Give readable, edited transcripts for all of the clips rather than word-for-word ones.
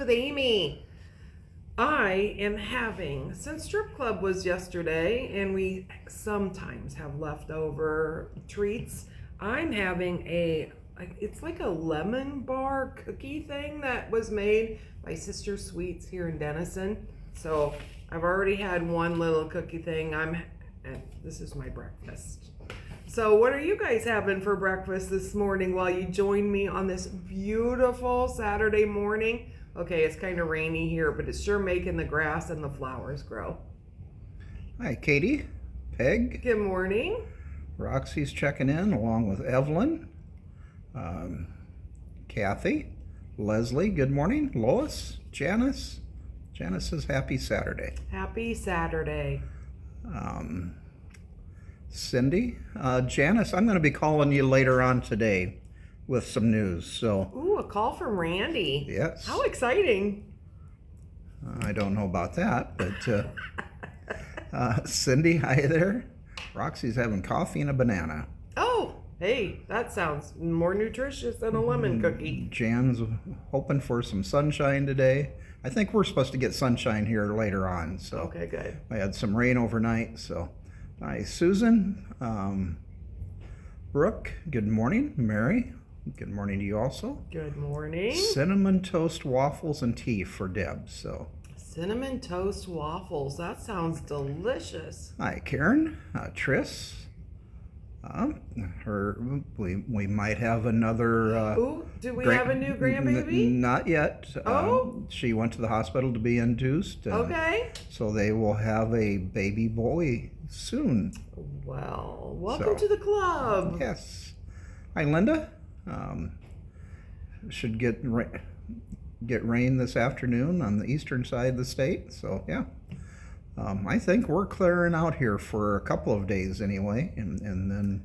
with Amy. I am having, since strip club was yesterday and we sometimes have leftover treats, I'm having it's like a lemon bar cookie thing that was made by Sister Sweets here in Denison. So I've already had one little cookie thing. And this is my breakfast. So what are you guys having for breakfast this morning while you join me on this beautiful Saturday morning? Okay, it's kind of rainy here, but it's sure making the grass and the flowers grow. Hi, Katie, Peg. Good morning. Roxy's checking in along with Evelyn, Kathy, Leslie, good morning. Lois, Janice. Janice says happy Saturday. Happy Saturday. Cindy. Janice, I'm going to be calling you later on today with some news. So. Ooh, a call from Randy. Yes. How exciting. I don't know about that, but Cindy, hi there. Roxy's having coffee and a banana. Oh, hey, that sounds more nutritious than a lemon cookie. Jan's hoping for some sunshine today. I think we're supposed to get sunshine here later on. So. Okay, good. I had some rain overnight, so. Hi, Susan. Brooke, good morning. Mary, good morning to you also. Good morning. Cinnamon toast waffles and tea for Deb. So. Cinnamon toast waffles. That sounds delicious. Hi, Karen. Tris. We might have another. Ooh, do we have a new grandbaby? Not yet. Oh. She went to the hospital to be induced. Okay. So they will have a baby boy soon. Well, welcome to the club. Yes. Hi, Linda. Should get rain this afternoon on the eastern side of the state. So yeah, I think we're clearing out here for a couple of days anyway, and then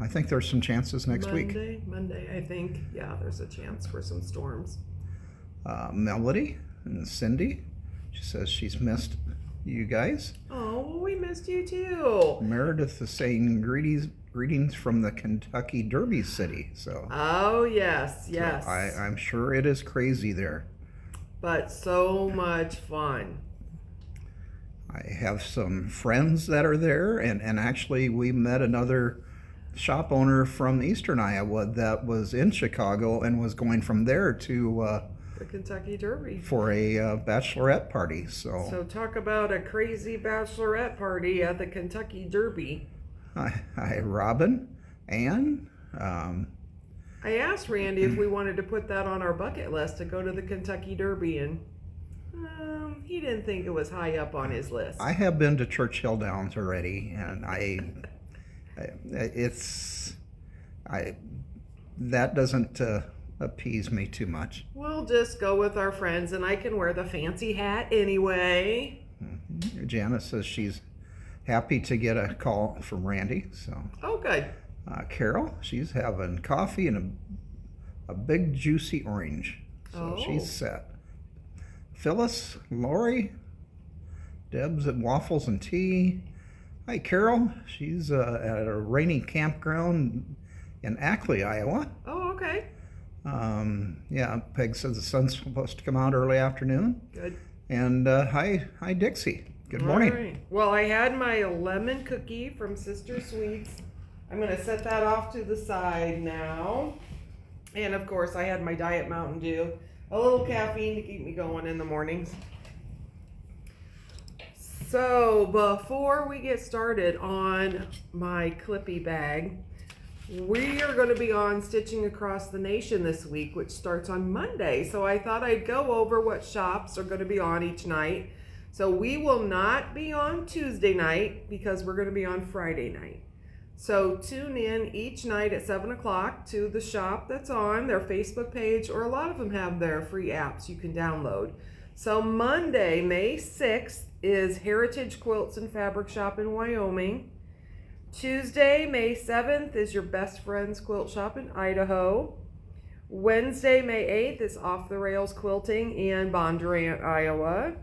I think there's some chances next week. Monday, I think. Yeah, there's a chance for some storms. Melody and Cindy, she says she's missed you guys. Oh, well, we missed you too. Meredith is saying greetings from the Kentucky Derby City. So. Oh yes. So I'm sure it is crazy there. But so much fun. I have some friends that are there, and actually we met another shop owner from Eastern Iowa that was in Chicago and was going from there to the Kentucky Derby for a bachelorette party. So talk about a crazy bachelorette party at the Kentucky Derby. Hi, Robin. Ann. I asked Randy if we wanted to put that on our bucket list to go to the Kentucky Derby, and he didn't think it was high up on his list. I have been to Churchill Downs already, and that doesn't appease me too much. We'll just go with our friends, and I can wear the fancy hat anyway. Janice says she's happy to get a call from Randy. So. Oh, good. Carol, she's having coffee and a big juicy orange. So she's set. Phyllis, Lori, Deb's at waffles and tea. Hi, Carol. She's at a rainy campground in Ackley, Iowa. Oh, okay. Yeah, Peg says the sun's supposed to come out early afternoon. Good. And hi, Dixie. Good morning. All right. Well, I had my lemon cookie from Sister Sweets. I'm going to set that off to the side now. And of course, I had my Diet Mountain Dew. A little caffeine to keep me going in the mornings. So before we get started on my Clippy Bag, we are going to be on Stitching Across the Nation this week, which starts on Monday. So I thought I'd go over what shops are going to be on each night. So we will not be on Tuesday night because we're going to be on Friday night. So tune in each night at 7 o'clock to the shop that's on their Facebook page, or a lot of them have their free apps you can download. So Monday, May 6th is Heritage Quilts and Fabric Shop in Wyoming. Tuesday, May 7th is your Best Friends Quilt Shop in Idaho. Wednesday, May 8th is Off the Rails Quilting in Bondurant, Iowa.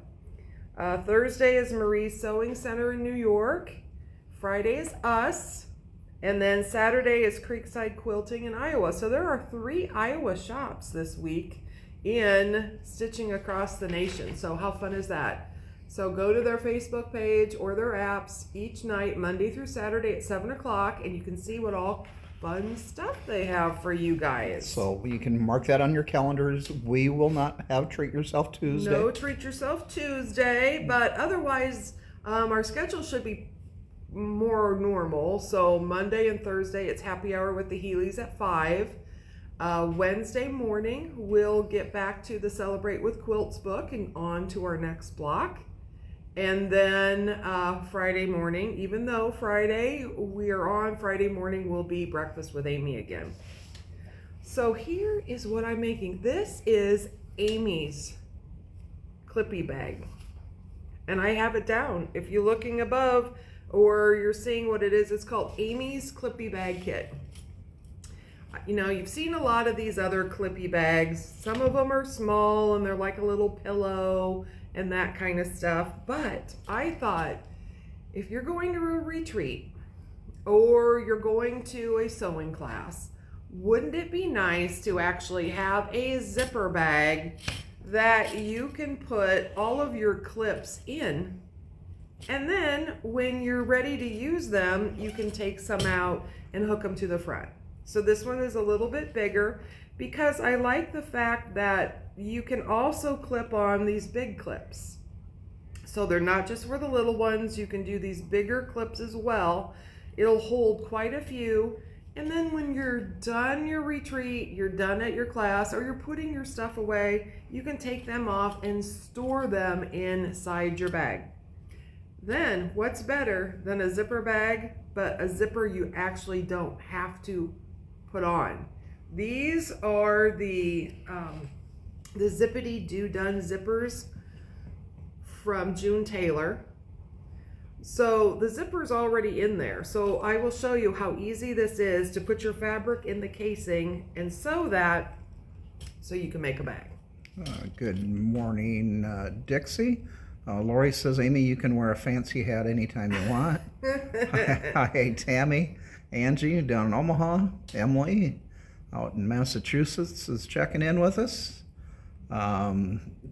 Thursday is Marie's Sewing Center in New York. Friday is us. And then Saturday is Creekside Quilting in Iowa. So there are 3 Iowa shops this week in Stitching Across the Nation. So how fun is that? So go to their Facebook page or their apps each night, Monday through Saturday at 7 o'clock, and you can see what all fun stuff they have for you guys. So you can mark that on your calendars. We will not have Treat Yourself Tuesday. No Treat Yourself Tuesday, but otherwise our schedule should be more normal. So Monday and Thursday, it's happy hour with the Healy's at 5. Wednesday morning, we'll get back to the Celebrate with Quilts book and on to our next block. And then Friday morning, even though Friday we are on, Friday morning will be Breakfast with Amy again. So here is what I'm making. This is Amy's Clippy Bag. And I have it down. If you're looking above or you're seeing what it is, it's called Amy's Clippy Bag Kit. You know, you've seen a lot of these other Clippy bags. Some of them are small and they're like a little pillow and that kind of stuff. But I thought if you're going to a retreat or you're going to a sewing class, wouldn't it be nice to actually have a zipper bag that you can put all of your clips in, and then when you're ready to use them, you can take some out and hook them to the front. So this one is a little bit bigger because I like the fact that you can also clip on these big clips. So they're not just for the little ones, you can do these bigger clips as well. It'll hold quite a few. And then when you're done your retreat, you're done at your class, or you're putting your stuff away, you can take them off and store them inside your bag. Then what's better than a zipper bag, but a zipper you actually don't have to put on? These are the Zippity Do Done zippers from June Taylor. So the zipper's already in there. So I will show you how easy this is to put your fabric in the casing and sew that so you can make a bag. Good morning, Dixie. Lori says, Amy, you can wear a fancy hat anytime you want. Hi, Tammy. Angie down in Omaha. Emily out in Massachusetts is checking in with us.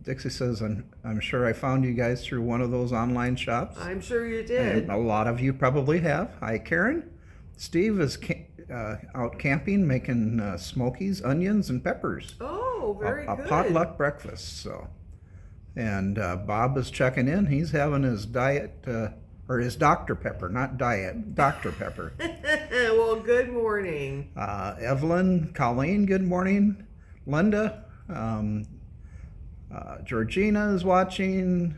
Dixie says, I'm sure I found you guys through one of those online shops. I'm sure you did. And a lot of you probably have. Hi, Karen. Steve is out camping, making smokies, onions, and peppers. Oh, very good. A potluck breakfast. So, and Bob is checking in. He's having his diet, or his Dr. Pepper, not diet, Dr. Pepper. Well, good morning. Evelyn, Colleen, good morning. Linda, Georgina is watching.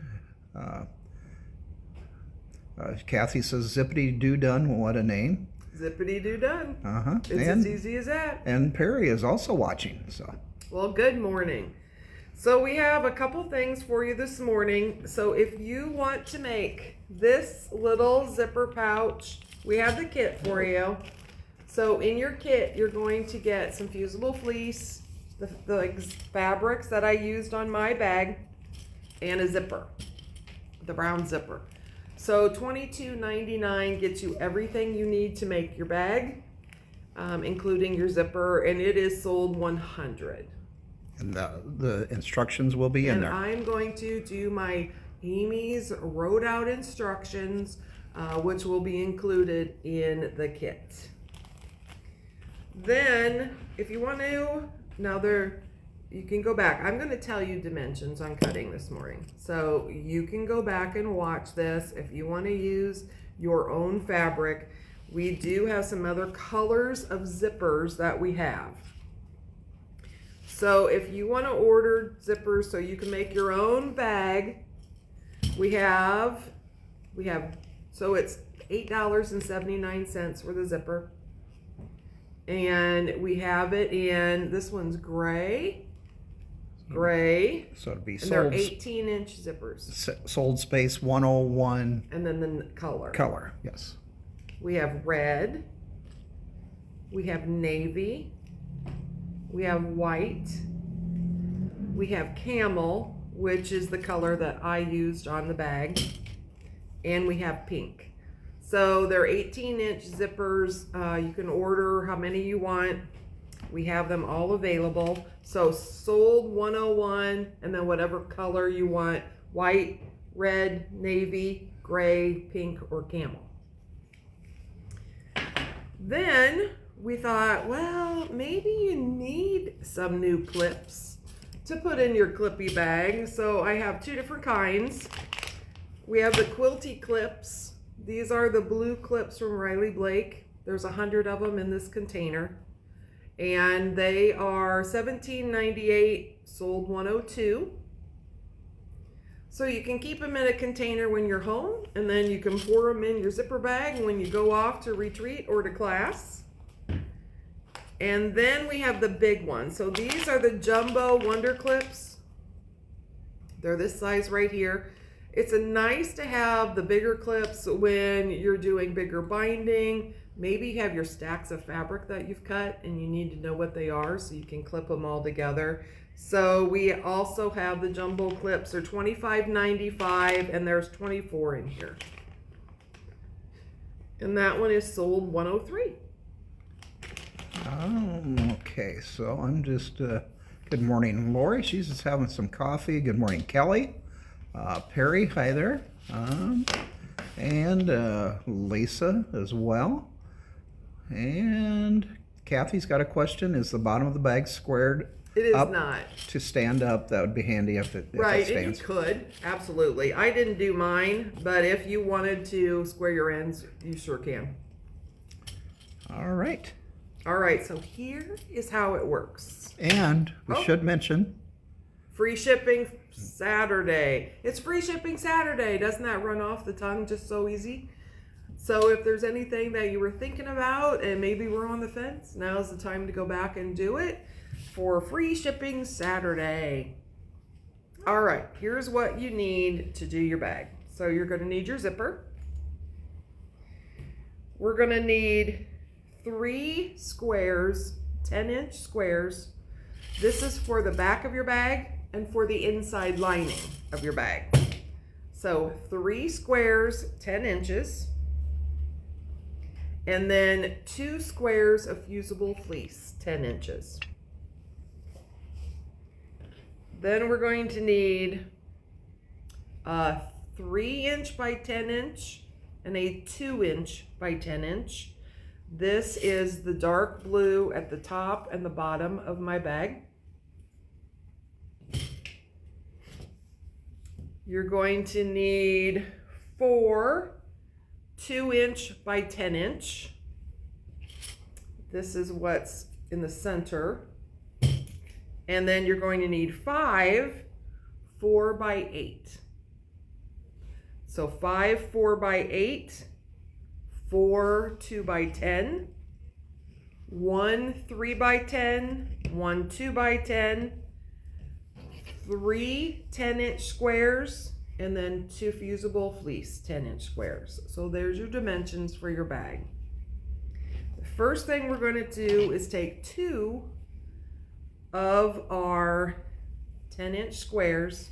Kathy says, Zippity Do Done, what a name. Zippity Do Done. It's and, as easy as that. And Perry is also watching. So, well, good morning. So we have a couple things for you this morning. So if you want to make this little zipper pouch, we have the kit for you. So in your kit, you're going to get some fusible fleece, the fabrics that I used on my bag, and a zipper, the brown zipper. So $22.99 gets you everything you need to make your bag, including your zipper, and it is sold 100. And the instructions will be in there. And I'm going to do my Amy's wrote out instructions, which will be included in the kit. Then, if you want to, you can go back. I'm going to tell you dimensions on cutting this morning. So you can go back and watch this if you want to use your own fabric. We do have some other colors of zippers that we have. So if you want to order zippers so you can make your own bag, we have, so it's $8.79 for the zipper. And we have it in, this one's gray. So it'd be and sold. they're 18-inch zippers. Sold space 101. And then the color. Color, yes. We have red. We have navy. We have white. We have camel, which is the color that I used on the bag. And we have pink. So they're 18-inch zippers. You can order how many you want. We have them all available. So sold 101, and then whatever color you want, white, red, navy, gray, pink, or camel. Then we thought, well, maybe you need some new clips to put in your Clippy bag. So I have two different kinds. We have the quilty clips. These are the blue clips from Riley Blake. There's 100 of them in this container. And they are $17.98, sold $102. So you can keep them in a container when you're home, and then you can pour them in your zipper bag when you go off to retreat or to class. And then we have the big ones. So these are the jumbo Wonder Clips. They're this size right here. It's nice to have the bigger clips when you're doing bigger binding. Maybe you have your stacks of fabric that you've cut and you need to know what they are so you can clip them all together. So we also have the jumbo clips. They're $25.95 and there's 24 in here. And that one is sold $103. Okay, so I'm just, good morning, Lori. She's just having some coffee. Good morning, Kelly. Perry, hi there. And Lisa as well. And Kathy's got a question. Is the bottom of the bag squared? It is up not. To stand up? That would be handy if it Right, stands. and you could, absolutely. I didn't do mine, but if you wanted to square your ends, you sure can. All right. All right, so here is how it works. And we should mention free shipping Saturday. It's free shipping Saturday. Doesn't that run off the tongue just so easy? So if there's anything that you were thinking about and maybe we're on the fence, now's the time to go back and do it for free shipping Saturday. All right, here's what you need to do your bag. So you're going to need your zipper. We're going to need 3 squares, 10-inch squares. This is for the back of your bag and for the inside lining of your bag. So 3 squares, 10 inches. And then 2 squares of fusible fleece, 10 inches. Then we're going to need a 3-inch by 10-inch and a 2-inch by 10-inch. This is the dark blue at the top and the bottom of my bag. You're going to need 4 2-inch by 10-inch. This is what's in the center. And then you're going to need 5 4 by 8. So 5 4 by 8, 4 2 by 10, 1 3 by 10, 1 2 by 10, 3 10-inch squares, and then 2 fusible fleece 10-inch squares. So there's your dimensions for your bag. The first thing we're going to do is take 2 of our 10-inch squares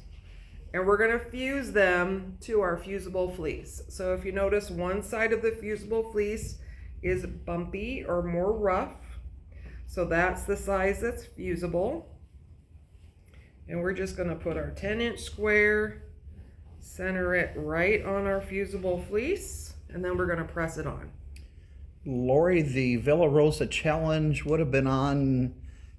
and we're going to fuse them to our fusible fleece. So if you notice, one side of the fusible fleece is bumpy or more rough. So that's the size that's fusible. And we're just going to put our 10-inch square, center it right on our fusible fleece, and then we're going to press it on. Lori, the Villa Rosa Challenge would have been on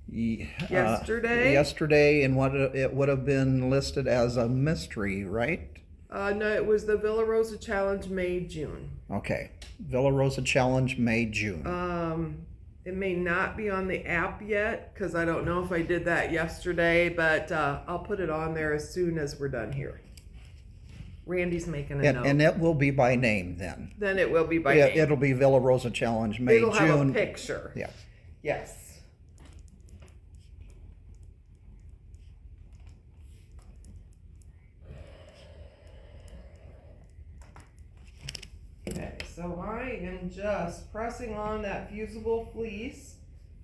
yesterday, and what it would have been listed as a mystery, right? No, it was the Villa Rosa Challenge May, June. Okay, Villa Rosa Challenge May, June. It may not be on the app yet because I don't know if I did that yesterday, but I'll put it on there as soon as we're done here. Randy's making a note. And it will be by name then. Then it will be by name. It'll be Villa Rosa Challenge May, June. It'll have a picture. Yeah. Yes. Okay, so I am just pressing on that fusible fleece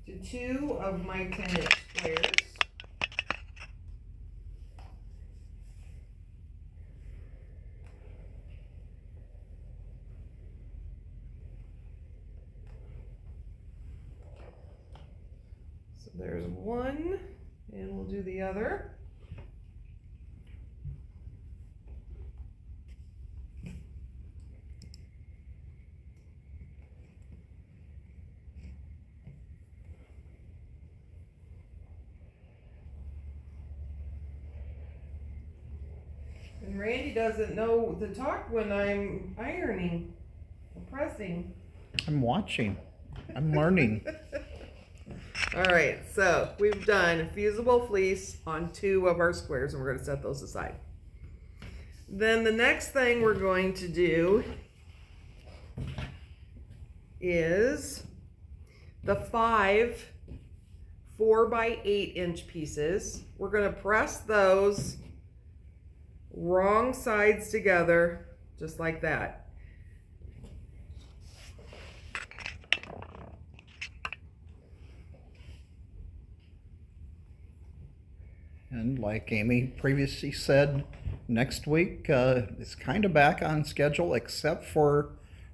to 2 of my 10-inch squares. There's one, and we'll do the other. And Randy doesn't know to talk when I'm ironing or pressing. I'm watching. I'm learning. All right, so we've done fusible fleece on 2 of our squares, and we're going to set those aside. Then the next thing we're going to do is the 5 4x8" pieces. We're going to press those wrong sides together, just like that. And like Amy previously said, next week it's kind of back on schedule except for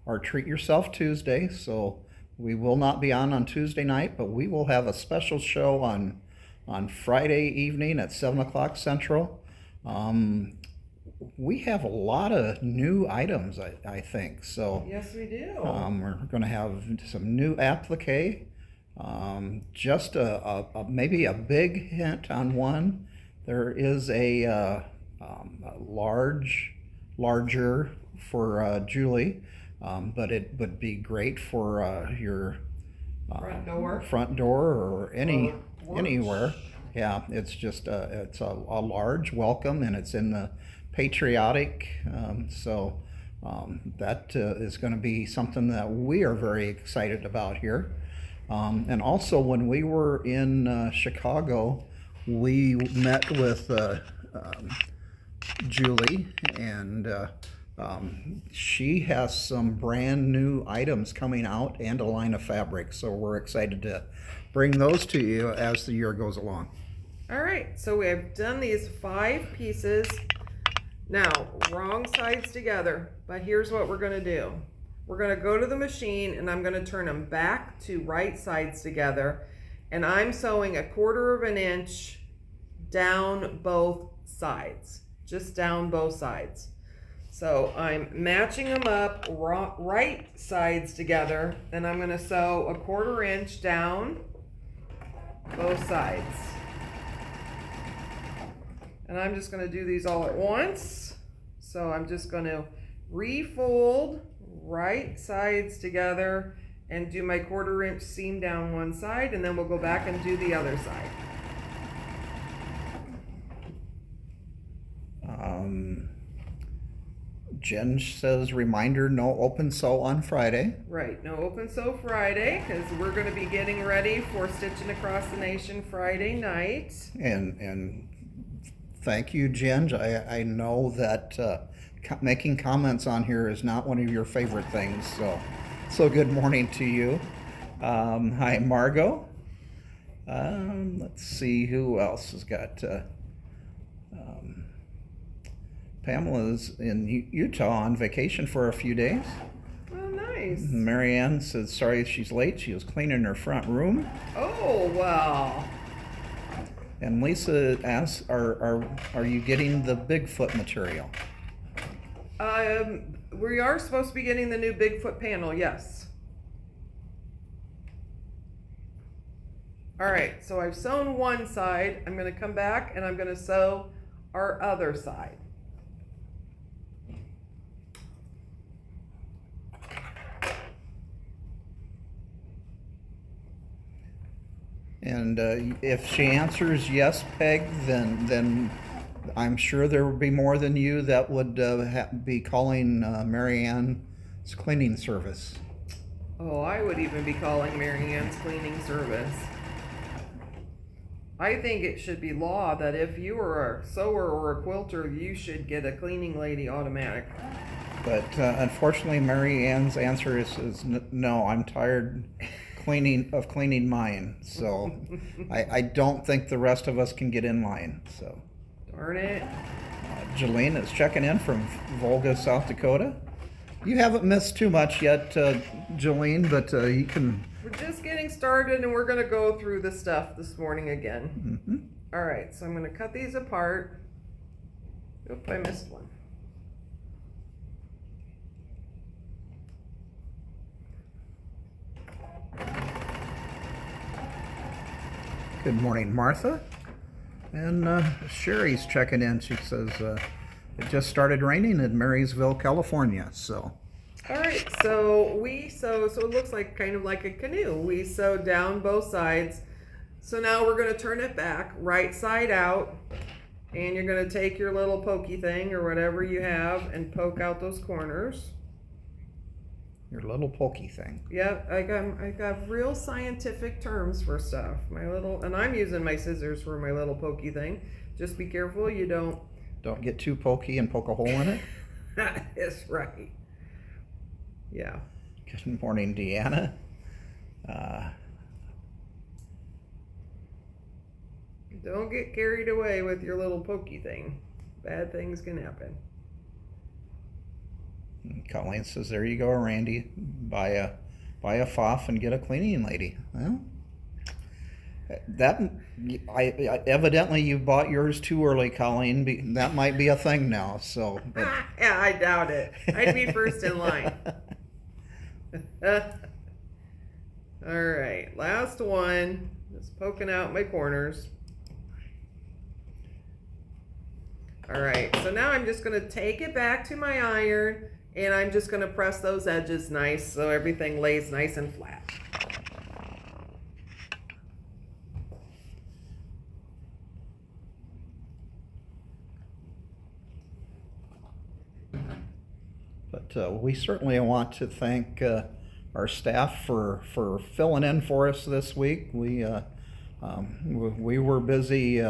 our Treat Yourself Tuesday. So we will not be on Tuesday night, but we will have a special show on Friday evening at 7 o'clock Central. We have a lot of new items, I think. So Yes, we do. we're going to have some new applique. Just maybe a big hint on one. There is a larger for Julie, but it would be great for your front door or anywhere. Yeah, it's just it's a large welcome, and it's in the patriotic. So that is going to be something that we are very excited about here. And also, when we were in Chicago, we met with Julie, and she has some brand new items coming out and a line of fabric. So we're excited to bring those to you as the year goes along. All right, so we have done these 5 pieces. Now, wrong sides together, but here's what we're going to do. We're going to go to the machine, and I'm going to turn them back to right sides together, and I'm sewing 1/4 inch down both sides, just down both sides. So I'm matching them up right sides together, and I'm going to sew 1/4 inch down both sides. And I'm just going to do these all at once. So I'm just going to refold right sides together and do my 1/4 inch seam down one side, and then we'll go back and do the other side. Jen says, reminder, no open sew on Friday. Right, no open sew Friday, because we're going to be getting ready for Stitching Across the Nation Friday night. And thank you, Jen. I know that making comments on here is not one of your favorite things, so good morning to you. Hi, Margot. Let's see who else has got. Pamela's in Utah on vacation for a few days. Oh, nice. Marianne says sorry she's late. She was cleaning her front room. Oh, wow. And Lisa asks, are you getting the Bigfoot material? We are supposed to be getting the new Bigfoot panel, yes. All right, so I've sewn one side. I'm going to come back and I'm going to sew our other side. And if she answers yes, Peg, then I'm sure there would be more than you that would be calling Marianne's cleaning service. Oh, I would even be calling Marianne's cleaning service. I think it should be law that if you are a sewer or a quilter, you should get a cleaning lady automatic. But unfortunately, Marianne's answer is no. I'm tired of cleaning mine, so I don't think the rest of us can get in line. So darn it. Jolene is checking in from Volga, South Dakota. You haven't missed too much yet, Jolene, but you can. We're just getting started and we're gonna go through the stuff this morning again. Mm-hmm. All right, so I'm gonna cut these apart. Oop, I missed one. Good morning, Martha. And Sherry's checking in. She says it just started raining in Marysville, California. So. All right, so we sew, so it looks like kind of like a canoe. We sew down both sides. So now we're gonna turn it back, right side out, and you're gonna take your little pokey thing or whatever you have and poke out those corners. Your little pokey thing. Yep, I got real scientific terms for stuff. And I'm using my scissors for my little pokey thing. Just be careful you don't. Don't get too pokey and poke a hole in it. That is right. Yeah. Good morning, Deanna. Don't get carried away with your little pokey thing. Bad things can happen. Colleen says, "There you go, Randy. Buy a FOF and get a cleaning lady." Well, evidently you bought yours too early, Colleen. That might be a thing now. So. But... Yeah, I doubt it. I'd be first in line. All right, last one. Just poking out my corners. All right, so now I'm just gonna take it back to my iron and I'm just gonna press those edges nice so everything lays nice and flat. But we certainly want to thank our staff for filling in for us this week. We were busy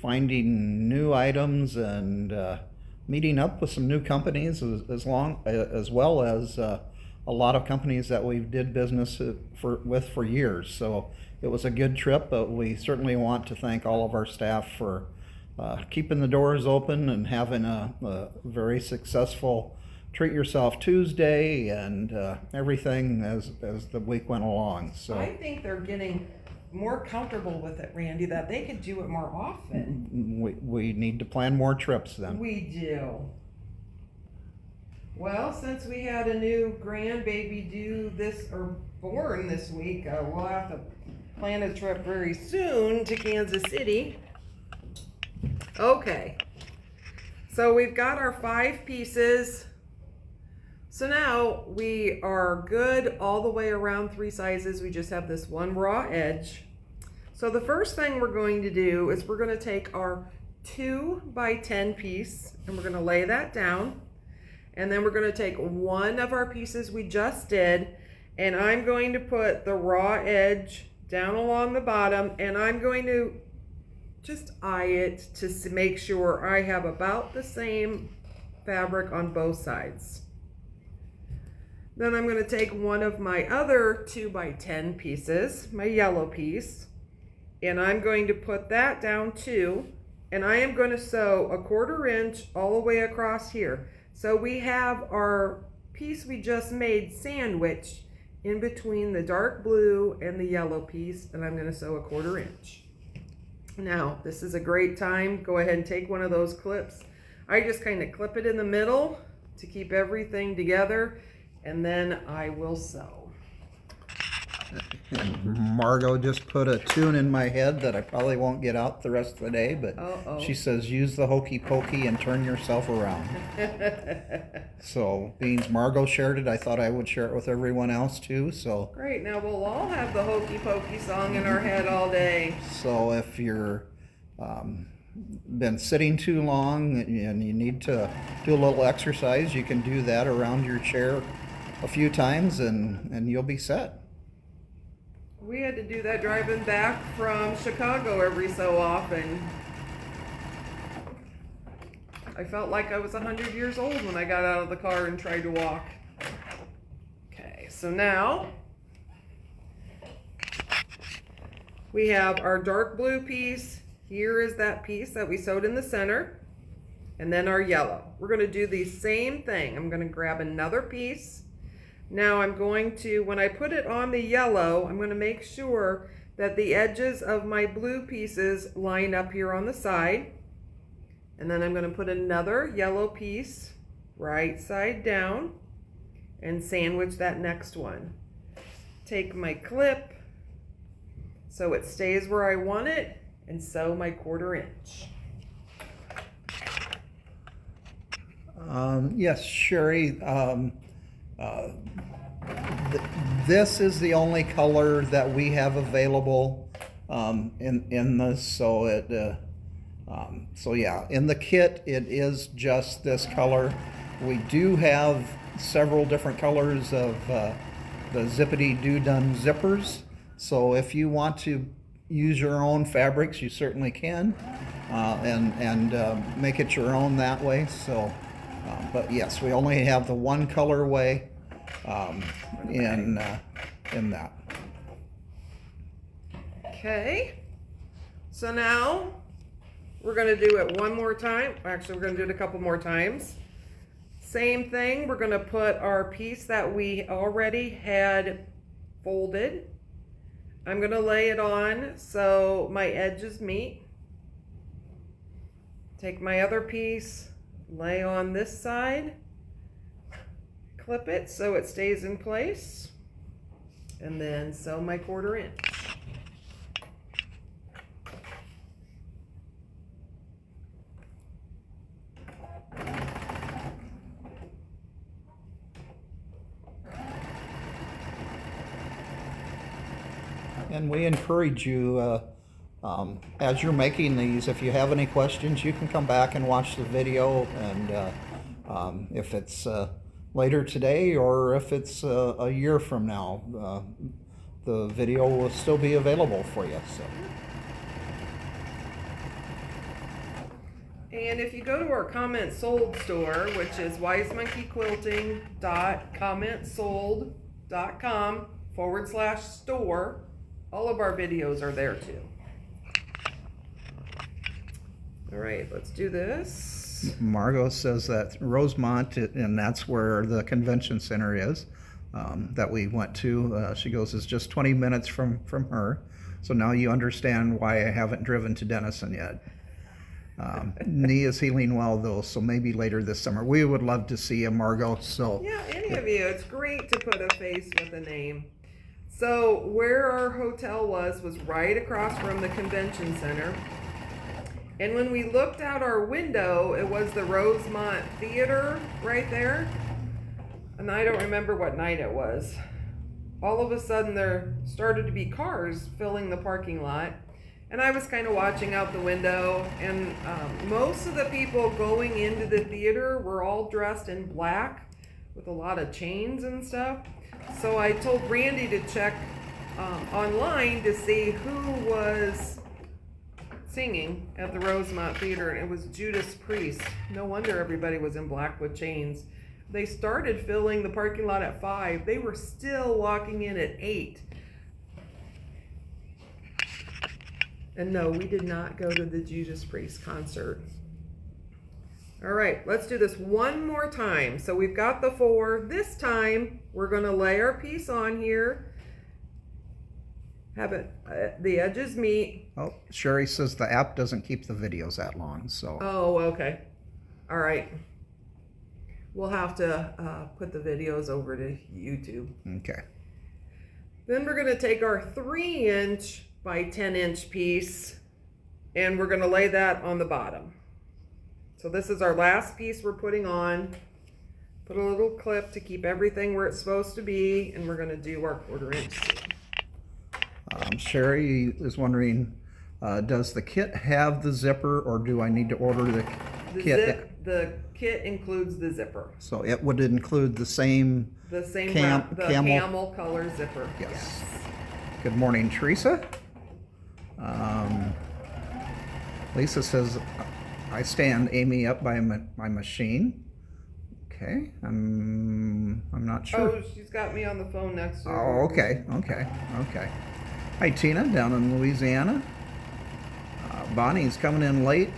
finding new items and meeting up with some new companies as well as a lot of companies that we did business with for years. So it was a good trip, but we certainly want to thank all of our staff for keeping the doors open and having a very successful Treat Yourself Tuesday and everything as the week went along. So I think they're getting more comfortable with it, Randy, that they could do it more often. We need to plan more trips then. We do. Well, since we had a new grandbaby born this week, we'll have to plan a trip very soon to Kansas City. Okay. So we've got our 5 pieces. So now we are good all the way around 3 sizes. We just have this one raw edge. So the first thing we're going to do is we're going to take our 2 by 10 piece and we're going to lay that down. And then we're going to take one of our pieces we just did and I'm going to put the raw edge down along the bottom and I'm going to just eye it to make sure I have about the same fabric on both sides. Then I'm going to take one of my other 2 by 10 pieces, my yellow piece, and I'm going to put that down too, and I am going to sew a 1/4 inch all the way across here. So we have our piece we just made sandwiched in between the dark blue and the yellow piece, and I'm going to sew a 1/4 inch. Now, this is a great time. Go ahead and take one of those clips. I just kind of clip it in the middle to keep everything together. And then I will sew. Margot just put a tune in my head that I probably won't get out the rest of the day, but she says use the hokey pokey and turn yourself around. So being Margot shared it, I thought I would share it with everyone else too. So great, now we'll all have the hokey pokey song in our head all day. So if you're been sitting too long and you need to do a little exercise, you can do that around your chair a few times and you'll be set. We had to do that driving back from Chicago every so often. I felt like I was 100 years old when I got out of the car and tried to walk. Okay, so now we have our dark blue piece. Here is that piece that we sewed in the center. and then our yellow. We're going to do the same thing. I'm going to grab another piece. Now I'm going to, when I put it on the yellow, I'm going to make sure that the edges of my blue pieces line up here on the side. And then I'm going to put another yellow piece right side down and sandwich that next one. Take my clip so it stays where I want it and sew my 1/4 inch. Yes, Sherry, this is the only color that we have available in this, so so yeah, in the kit it is just this color. We do have several different colors of the Zippity Doo Done zippers, so if you want to use your own fabrics, you certainly can, and make it your own that way. So, but yes, we only have the one colorway in that. Okay, so now we're going to do it one more time. Actually, we're going to do it a couple more times. Same thing, we're going to put our piece that we already had folded. I'm going to lay it on so my edges meet. Take my other piece, lay on this side, clip it so it stays in place, and then sew my 1/4 inch. And we encourage you, as you're making these, if you have any questions, you can come back and watch the video, and if it's later today or if it's a year from now, the video will still be available for you. So. And if you go to our comment sold store, which is wisemonkeyquilting.commentsold.com/store, all of our videos are there too. All right, let's do this. Margot says that Rosemont, and that's where the convention center is, that we went to. She goes, it's just 20 minutes from her. So now you understand why I haven't driven to Denison yet. Knee is healing well though, so maybe later this summer. We would love to see you, Margot. So yeah, any of you. It's great to put a face with a name. So where our hotel was right across from the convention center. And when we looked out our window, it was the Rosemont Theater right there. And I don't remember what night it was. All of a sudden there started to be cars filling the parking lot. And I was kind of watching out the window, and most of the people going into the theater were all dressed in black with a lot of chains and stuff. So I told Randy to check online to see who was singing at the Rosemont Theater, and it was Judas Priest. No wonder everybody was in black with chains. They started filling the parking lot at 5. They were still walking in at 8. And no, we did not go to the Judas Priest concert. All right, let's do this one more time. So we've got the 4. This time, we're gonna lay our piece on here. Have it, the edges meet. Oh, Sherry says the app doesn't keep the videos that long, so. Oh, okay. All right. We'll have to put the videos over to YouTube. Okay. Then we're gonna take our 3" by 10" piece, and we're gonna lay that on the bottom. So this is our last piece we're putting on. Put a little clip to keep everything where it's supposed to be, and we're gonna do our 1/4 inch. Sherry is wondering, does the kit have the zipper, or do I need to order the kit? The kit includes the zipper. So it would include the same camel color zipper. Yes. Good morning, Teresa. Lisa says, I stand Amy up by my machine. Okay, I'm not sure. Oh, she's got me on the phone next to her. Oh, okay. Hi, Tina, down in Louisiana. Bonnie's coming in late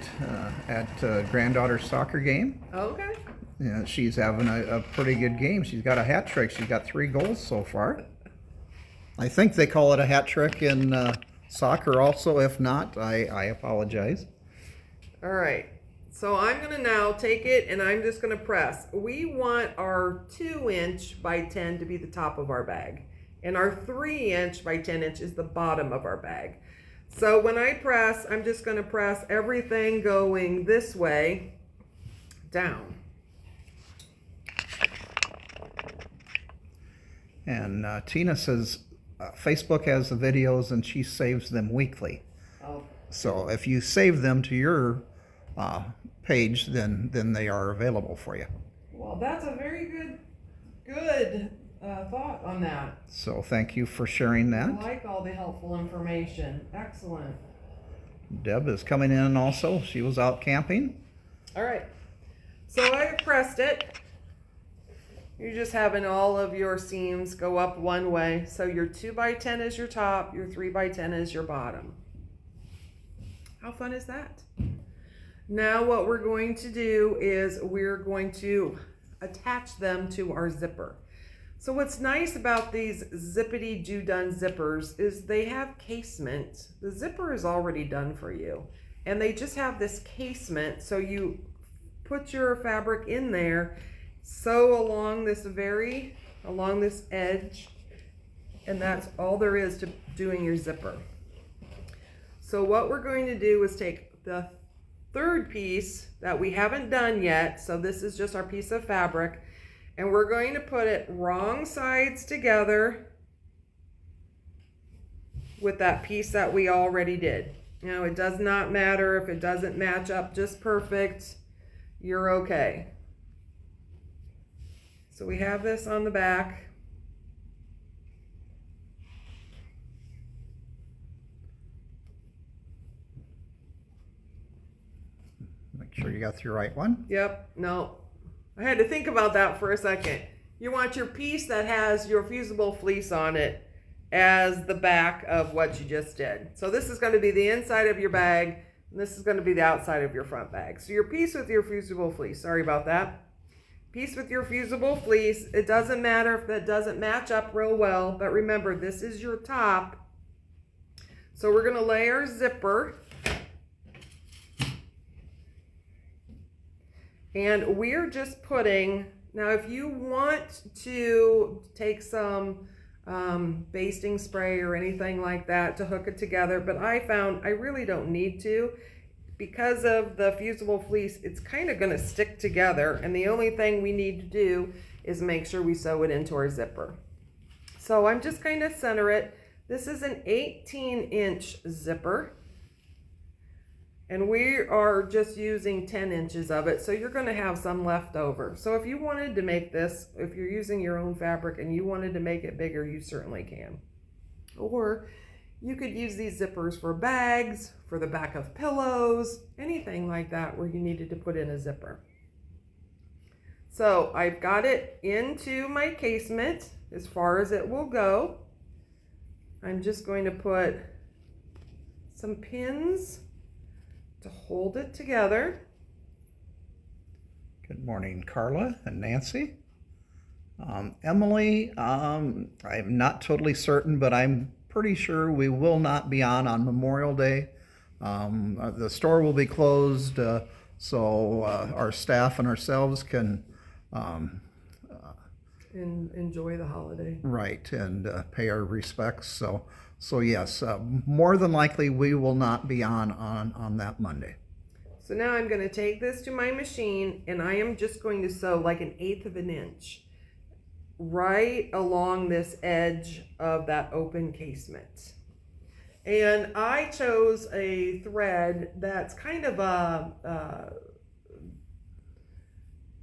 at granddaughter's soccer game. Okay. Yeah, she's having a pretty good game. She's got a hat trick. She's got 3 goals so far. I think they call it a hat trick in soccer also. If not, I apologize. All right. So I'm going to now take it and I'm just going to press. We want our 2" by 10 to be the top of our bag. And our 3" by 10" is the bottom of our bag. So when I press, I'm just going to press everything going this way down. And Tina says Facebook has the videos and she saves them weekly. Oh. So if you save them to your page, then they are available for you. Well, that's a very good thought on that. So thank you for sharing that. I like all the helpful information. Excellent. Deb is coming in also. She was out camping. All right. So I pressed it. You're just having all of your seams go up one way. So your 2 by 10 is your top, your 3 by 10 is your bottom. How fun is that? Now what we're going to do is we're going to attach them to our zipper. So what's nice about these zippity do-done zippers is they have casement. The zipper is already done for you. And they just have this casement, so you put your fabric in there, sew along this edge, and that's all there is to doing your zipper. So what we're going to do is take the 3rd piece that we haven't done yet, so this is just our piece of fabric, and we're going to put it wrong sides together with that piece that we already did. Now it does not matter if it doesn't match up just perfect, you're okay. So we have this on the back. Make sure you got your right one. Yep, no. I had to think about that for a second. You want your piece that has your fusible fleece on it as the back of what you just did. So this is going to be the inside of your bag, and this is going to be the outside of your front bag. So your piece with your fusible fleece, sorry about that. Piece with your fusible fleece, it doesn't matter if that doesn't match up real well, but remember, this is your top. So we're going to lay our zipper. And we're just putting, now if you want to take some basting spray or anything like that to hook it together, but I found I really don't need to. Because of the fusible fleece, it's kind of going to stick together, and the only thing we need to do is make sure we sew it into our zipper. So I'm just going to center it. This is an 18" zipper, and we are just using 10 inches of it, so you're going to have some left over. So if you wanted to make this, if you're using your own fabric and you wanted to make it bigger, you certainly can. Or you could use these zippers for bags, for the back of pillows, anything like that where you needed to put in a zipper. So I've got it into my casement as far as it will go. I'm just going to put some pins to hold it together. Good morning, Carla and Nancy. Emily, I'm not totally certain, but I'm pretty sure we will not be on Memorial Day. The store will be closed, so our staff and ourselves can enjoy the holiday. Right, and pay our respects. So yes, more than likely we will not be on that Monday. So now I'm going to take this to my machine, and I am just going to sew like 1/8 of an inch right along this edge of that open casement. And I chose a thread that's kind of a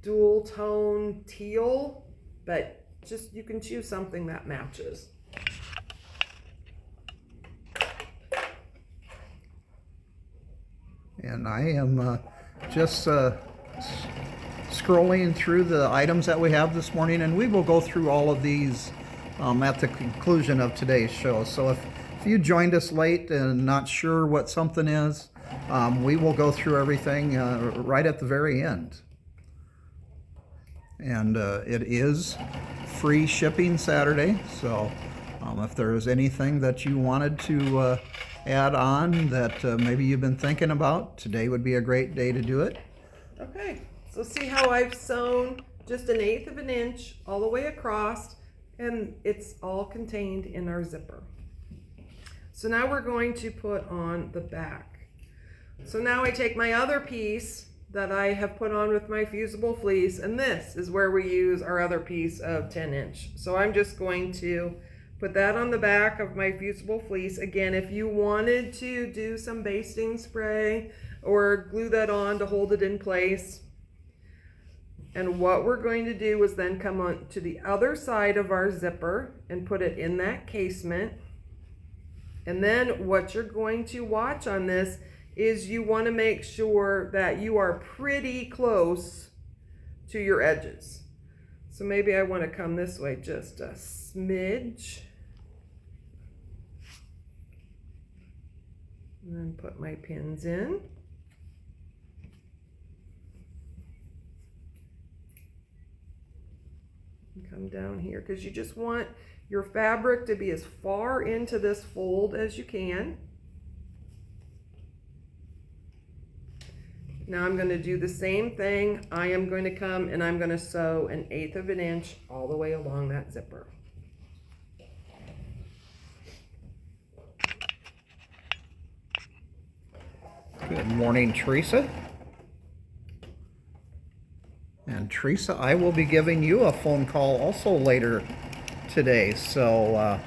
dual tone teal, but just you can choose something that matches. And I am just scrolling through the items that we have this morning, and we will go through all of these at the conclusion of today's show. So if you joined us late and not sure what something is, we will go through everything right at the very end. And it is free shipping Saturday, so if there's anything that you wanted to add on that maybe you've been thinking about, today would be a great day to do it. Okay, so see how I've sewn just 1/8 of an inch all the way across, and it's all contained in our zipper. So now we're going to put on the back. So now I take my other piece that I have put on with my fusible fleece, and this is where we use our other piece of 10-inch. So I'm just going to put that on the back of my fusible fleece. Again, if you wanted to do some basting spray or glue that on to hold it in place. And what we're going to do is then come on to the other side of our zipper and put it in that casement. And then what you're going to watch on this is you want to make sure that you are pretty close to your edges. So maybe I want to come this way just a smidge. And then put my pins in. And come down here because you just want your fabric to be as far into this fold as you can. Now I'm going to do the same thing. I am going to come and I'm going to sew 1/8 of an inch all the way along that zipper. Good morning, Teresa. And Teresa, I will be giving you a phone call also later today. So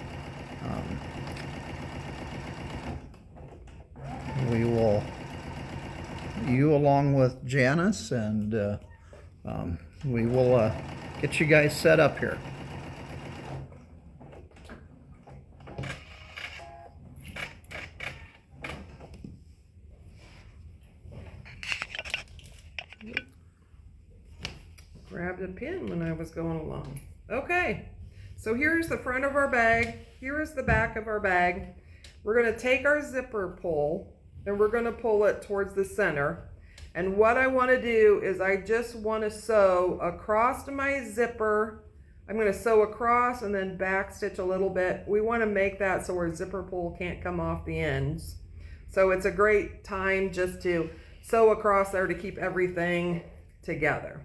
we will, you along with Janice, and we will get you guys set up here. Grabbed a pin when I was going along. Okay, so here's the front of our bag. Here is the back of our bag. We're going to take our zipper pull and we're going to pull it towards the center. And what I want to do is I just want to sew across my zipper. I'm going to sew across and then back stitch a little bit. We want to make that so our zipper pull can't come off the ends. So it's a great time just to sew across there to keep everything together.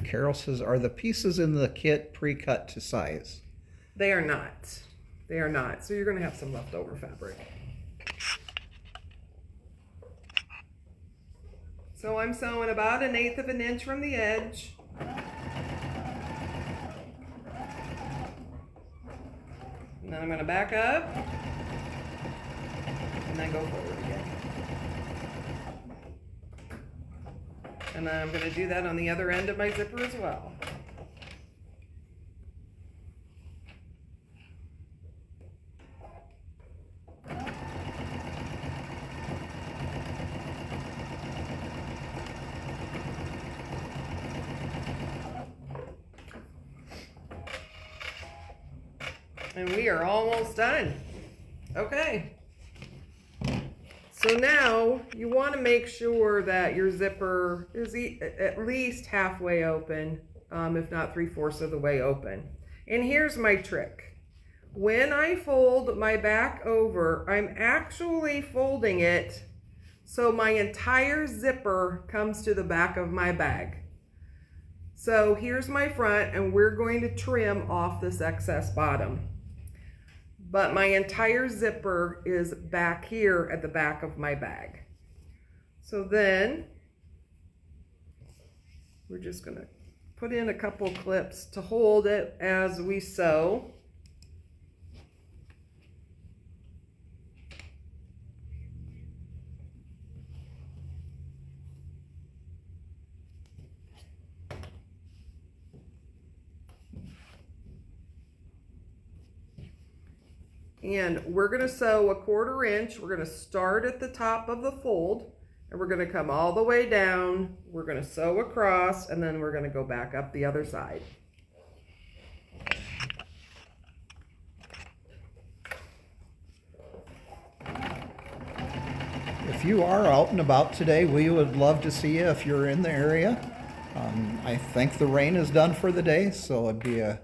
Carol says, are the pieces in the kit pre-cut to size? They are not. They are not. So you're going to have some leftover fabric. So I'm sewing about 1/8 of an inch from the edge. And then I'm going to back up and then go forward again. And then I'm going to do that on the other end of my zipper as well. And we are almost done. Okay. So now you want to make sure that your zipper is at least halfway open, if not 3/4 of the way open. And here's my trick. When I fold my back over, I'm actually folding it so my entire zipper comes to the back of my bag. So here's my front, and we're going to trim off this excess bottom. But my entire zipper is back here at the back of my bag. So then we're just going to put in a couple clips to hold it as we sew. And we're going to sew 1/4 inch. We're going to start at the top of the fold and we're going to come all the way down. We're going to sew across and then we're going to go back up the other side. If you are out and about today, we would love to see you if you're in the area. I think the rain is done for the day, so it'd be a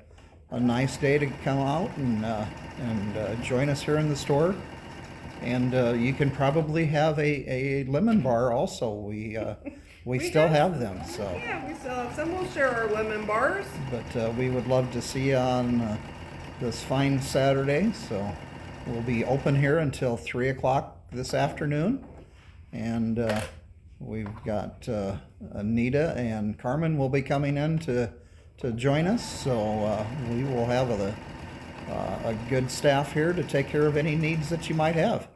nice day to come out and join us here in the store. And you can probably have a lemon bar also. We still have them. So yeah, we still have some. We'll share our lemon bars. But we would love to see you on this fine Saturday. So we'll be open here until 3 o'clock this afternoon. And we've got Anita and Carmen will be coming in to join us. So we will have a good staff here to take care of any needs that you might have.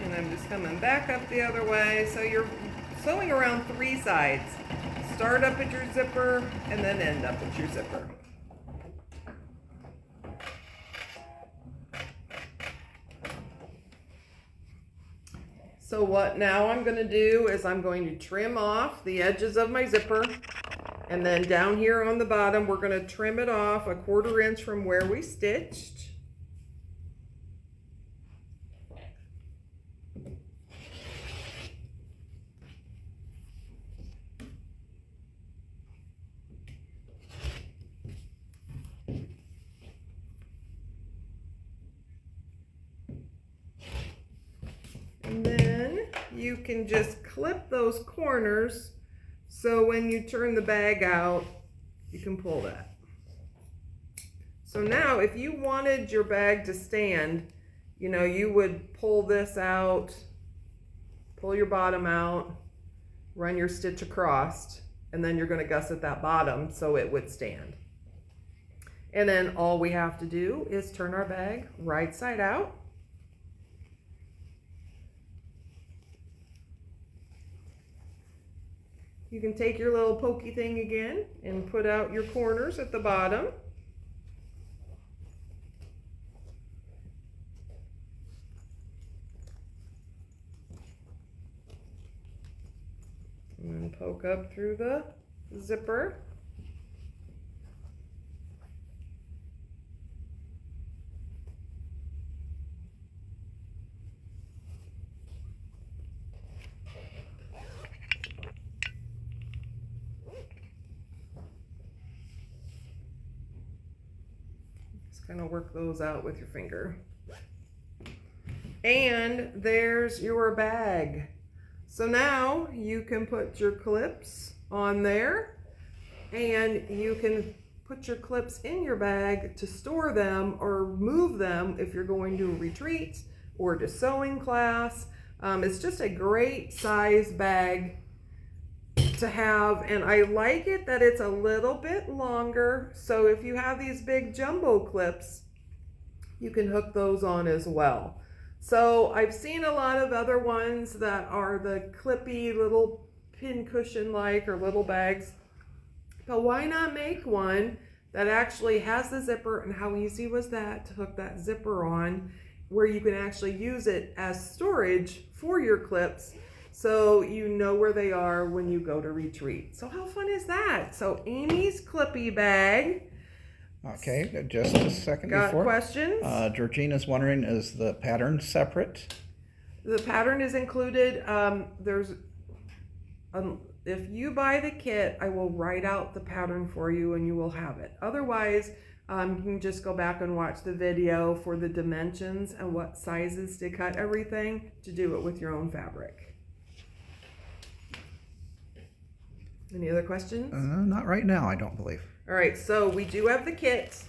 And I'm just coming back up the other way. So you're sewing around 3 sides. Start up at your zipper and then end up at your zipper. So what now I'm going to do is I'm going to trim off the edges of my zipper, and then down here on the bottom we're going to trim it off 1/4 inch from where we stitched. And then you can just clip those corners so when you turn the bag out, you can pull that. So now if you wanted your bag to stand, you know, you would pull this out, pull your bottom out, run your stitch across, and then you're going to gusset that bottom so it would stand. And then all we have to do is turn our bag right side out. You can take your little pokey thing again and put out your corners at the bottom. And then poke up through the zipper. Kind of work those out with your finger. And there's your bag. So now you can put your clips on there, and you can put your clips in your bag to store them or move them if you're going to a retreat or to sewing class. It's just a great size bag to have, and I like it that it's a little bit longer, so if you have these big jumbo clips you can hook those on as well. So I've seen a lot of other ones that are the clippy little pin cushion like or little bags, but why not make one that actually has the zipper? And how easy was that to hook that zipper on, where you can actually use it as storage for your clips, so you know where they are when you go to retreat. So how fun is that? So Amy's Clippy Bag. Okay, just a second Got before. questions? Georgina's wondering, is the pattern separate? The pattern is included. If you buy the kit, I will write out the pattern for you and you will have it. Otherwise, you can just go back and watch the video for the dimensions and what sizes to cut everything to do it with your own fabric. Any other questions? Not right now, I don't believe. All right, so we do have the kit.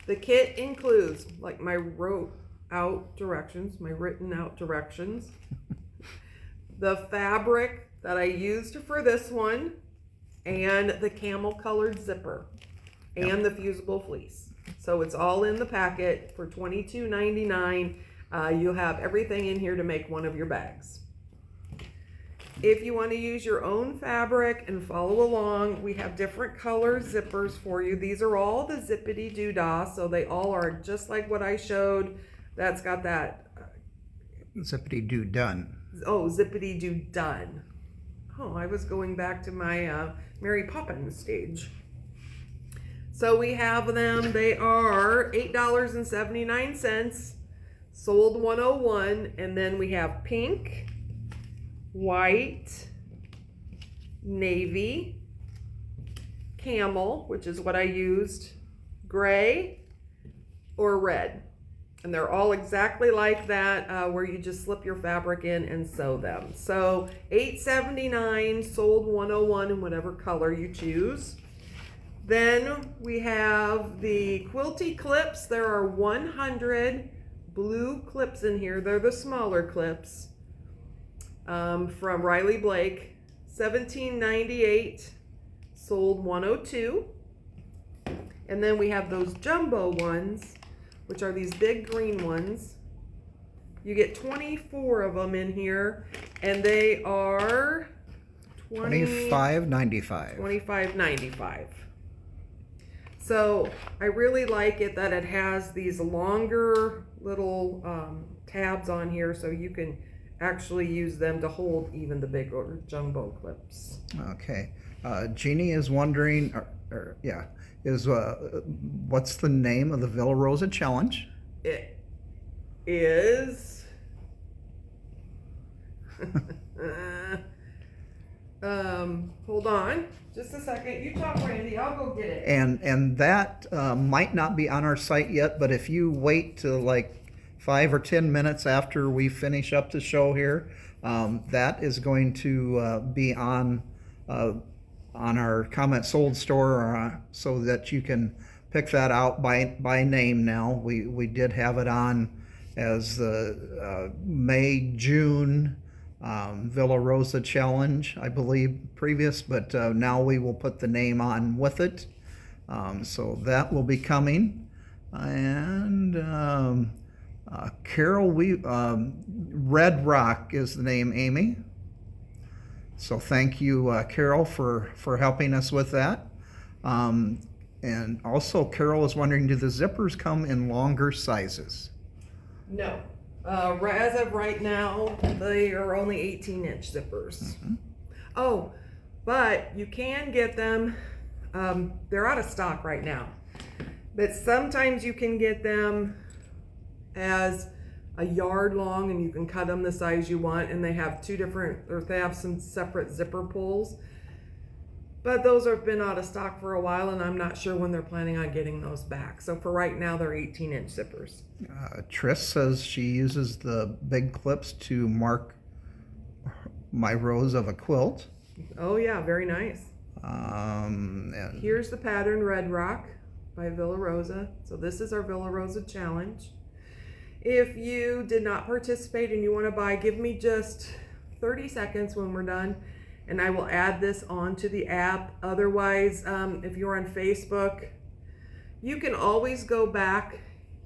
The kit includes like my written out directions, the fabric that I used for this one, and the camel colored zipper, and the fusible fleece. So it's all in the packet for $22.99. You'll have everything in here to make one of your bags. If you want to use your own fabric and follow along, we have different color zippers for you. These are all the zippity doo-dah, so they all are just like what I showed. That's got that Zippity doo done. Oh, zippity doo done. Oh, I was going back to my Mary Poppins stage. So we have them. They are $8.79, sold 101, and then we have pink, white, navy, camel, which is what I used, gray, or red. And they're all exactly like that, where you just slip your fabric in and sew them. So $8.79, sold 101 in whatever color you choose. Then we have the quilty clips. There are 100 blue clips in here. They're the smaller clips, from Riley Blake. $17.98, sold 102. And then we have those jumbo ones, which are these big green ones. You get 24 of them in here, and they are $25.95. $25.95. So I really like it that it has these longer little tabs on here, so you can actually use them to hold even the bigger jumbo clips. Okay. Jeannie is wondering, what's the name of the Villa Rosa Challenge? It is hold on just a second. You talk, Randy. I'll go get it. And that might not be on our site yet, but if you wait to like 5 or 10 minutes after we finish up the show here, that is going to be on our comment sold store, so that you can pick that out by name now. We did have it on as the May, June Villa Rosa Challenge, I believe, previous, but now we will put the name on with it. So that will be coming. And Carol, Red Rock is the name, Amy. So thank you, Carol, for helping us with that. And also, Carol is wondering, do the zippers come in longer sizes? No. As of right now, they are only 18-inch zippers. Mm-hmm. Oh, but you can get them. They're out of stock right now. But sometimes you can get them as a yard long, and you can cut them the size you want, and they have they have some separate zipper pulls. But those have been out of stock for a while, and I'm not sure when they're planning on getting those back. So for right now, they're 18-inch zippers. Trish says she uses the big clips to mark my rows of a quilt. Oh yeah, very nice. And here's the pattern, Red Rock by Villa Rosa. So this is our Villa Rosa challenge. If you did not participate and you want to buy, give me just 30 seconds when we're done, and I will add this onto the app. Otherwise, if you're on Facebook, you can always go back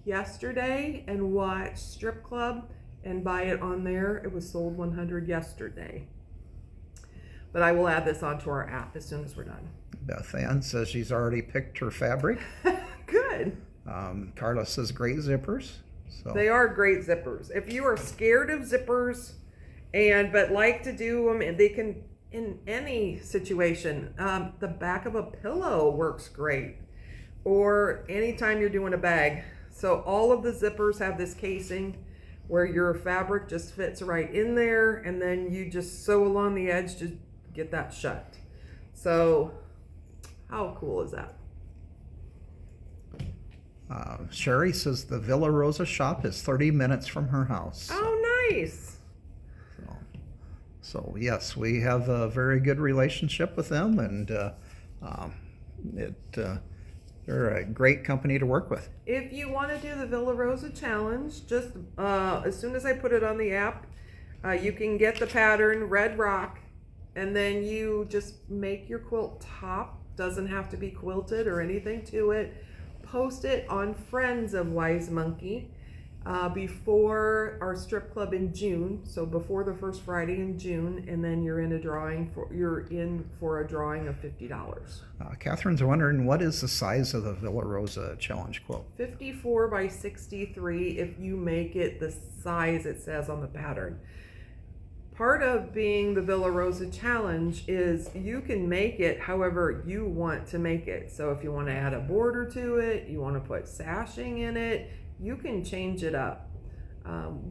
yesterday and watch Strip Club and buy it on there. It was sold 100 yesterday. But I will add this onto our app as soon as we're done. Beth Ann says she's already picked her fabric. Good. Carla says great zippers. So they are great zippers. If you are scared of zippers but like to do them, and they can in any situation, the back of a pillow works great, or anytime you're doing a bag. So all of the zippers have this casing where your fabric just fits right in there, and then you just sew along the edge to get that shut. So how cool is that? Sherry says the Villa Rosa shop is 30 minutes from her house. Oh, nice. So yes, we have a very good relationship with them, and they're a great company to work with. If you want to do the Villa Rosa challenge, just as soon as I put it on the app, you can get the pattern Red Rock, and then you just make your quilt top. Doesn't have to be quilted or anything to it. Post it on Friends of Wise Monkey before our strip club in June, so before the first Friday in June, and then you're in for a drawing of $50. Catherine's wondering, what is the size of the Villa Rosa challenge quilt? 54 by 63 if you make it the size it says on the pattern. part of being the Villa Rosa Challenge is you can make it however you want to make it. So if you want to add a border to it, you want to put sashing in it, you can change it up.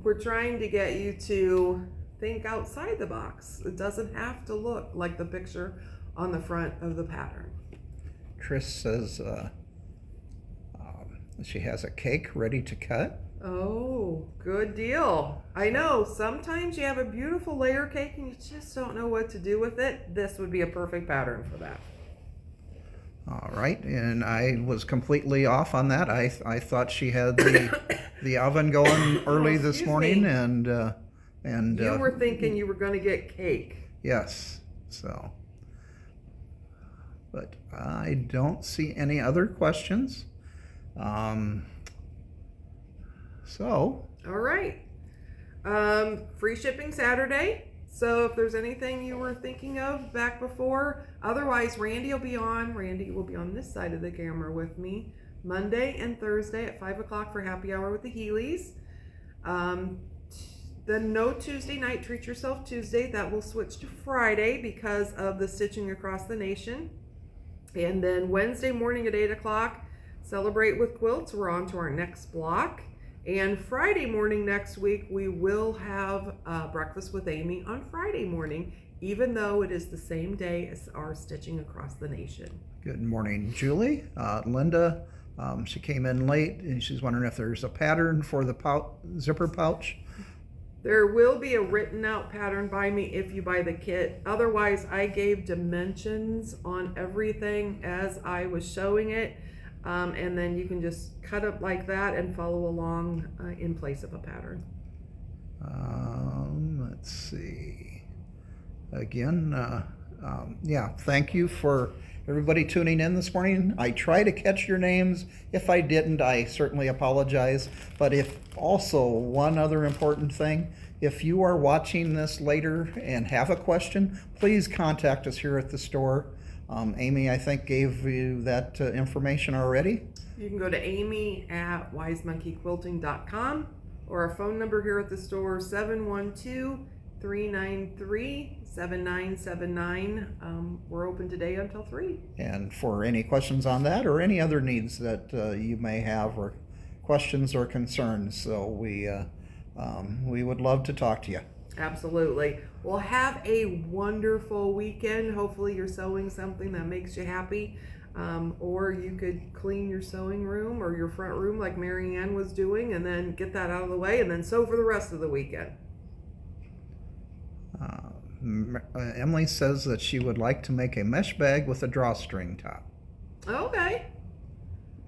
We're trying to get you to think outside the box. It doesn't have to look like the picture on the front of the pattern. Trish says she has a cake ready to cut. Oh, good deal. I know sometimes you have a beautiful layer cake and you just don't know what to do with it. This would be a perfect pattern for that. All right, and I was completely off on that. I thought she had the oven going early this Excuse morning, me. and You were thinking you were going to get cake. yes. So, but I don't see any other questions. So, All right. Free shipping Saturday. So if there's anything you were thinking of back before, otherwise Randy will be on. Randy will be on this side of the camera with me Monday and Thursday at 5 o'clock for happy hour with the Healy's. Then no Tuesday night Treat Yourself Tuesday. That will switch to Friday because of the Stitching Across the Nation. And then Wednesday morning at 8 o'clock, Celebrate with Quilts. We're on to our next block. And Friday morning next week, we will have Breakfast with Amy on Friday morning, even though it is the same day as our Stitching Across the Nation. good morning, Julie. Linda, she came in late, and she's wondering if there's a pattern for the zipper pouch. There will be a written out pattern by me if you buy the kit. Otherwise, I gave dimensions on everything as I was showing it. And then you can just cut up like that and follow along in place of a pattern. Let's see. Again, yeah, thank you for everybody tuning in this morning. I try to catch your names. If I didn't, I certainly apologize. But if also one other important thing, if you are watching this later and have a question, please contact us here at the store. Amy, I think, gave you that information already. You can go to amy@wisemonkeyquilting.com or our phone number here at the store, 712-393-7979. We're open today until 3. And for any questions on that or any other needs that you may have, or questions or concerns, so we would love to talk to you. Absolutely. Well, have a wonderful weekend. Hopefully you're sewing something that makes you happy. Or you could clean your sewing room or your front room like Mary Ann was doing and then get that out of the way and then sew for the rest of the weekend. Emily says that she would like to make a mesh bag with a drawstring top. Okay.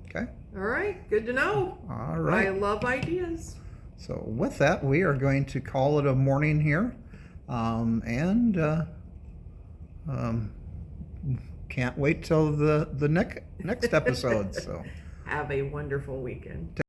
Okay. All right. Good to know. All right. I love ideas. So with that, we are going to call it a morning here, and can't wait till the next episode. So Have a wonderful weekend.